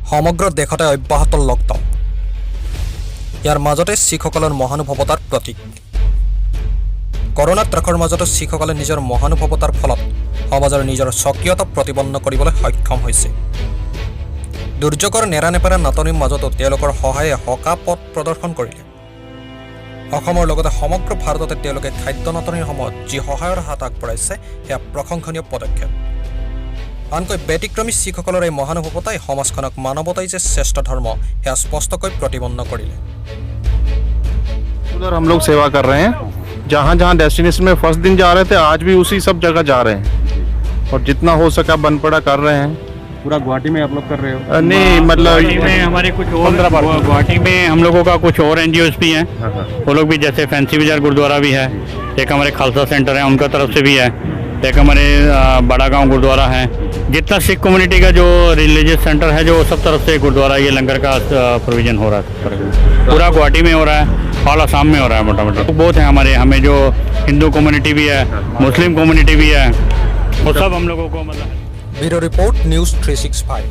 সমগ্ৰ দেশতে অব্যাহত লকডাউন। ইয়াৰ মাজতে শিখসকলৰ মহানুভৱতাৰ প্ৰতীক। কৰোনা ত্ৰাসৰ মাজতে শিখসকলে নিজৰ মহানুভৱতাৰ ফলত সমাজৰ নিজৰ সক্ৰিয়তা প্ৰতিপন্ন কৰিবলৈ সক্ষম হৈছে। দুৰ্যোগৰ নেৰানেপেৰা নাটনিৰ মাজতো তেওঁলোকৰ সহায়ে হকা পথ প্ৰদৰ্শন কৰিলে। অসমৰ লগতে সমগ্ৰ ভাৰততে তেওঁলোকে খাদ্য নাটনিৰ সময়ত যি সহায়ৰ হাত আগবঢ়াইছে সেয়া প্ৰশংসনীয় পদক্ষেপ। আনকৈ ব্যতিক্ৰমী শিখসকলৰ এই মহানুভৱতাই সমাজখনক মানৱতাই যে শ্ৰেষ্ঠ ধৰ্ম সেয়া স্পষ্টকৈ প্ৰতিপন্ন কৰিলে। उधर हम लोग सेवा कर रहे हैं, जहाँ जहाँ डेस्टिनेशन में फर्स्ट दिन जा रहे थे आज भी उसी सब जगह जा रहे हैं और जितना हो सका बन पड़ा कर रहे हैं। पूरा गुवाहाटी में आप लोग कर रहे हो? नहीं मतलब गुवाहाटी में हमारे कुछ और गुवाहाटी में हम लोगों का कुछ और एनजीओस भी हैं, वो लोग भी जैसे फैंसी बाजार गुरुद्वारा भी है, एक हमारे खालसा सेंटर है उनका तरफ से भी है, एक हमारे बड़ा गांव गुरुद्वारा है। जितना सिख कम्युनिटी का जो रिलीजियस सेंटर है जो सब तरफ से गुरुद्वारा ये लंगर का प्रोविजन हो रहा है। पूरा गुवाहाटी में हो रहा है, ऑल असम में हो रहा है। मोटा मोटा बहुत है हमारे, हमें जो हिंदू कम्युनिटी भी है, मुस्लिम कम्युनिटी भी है, वो सब हम लोगों को मतलब। Bureau report news 365।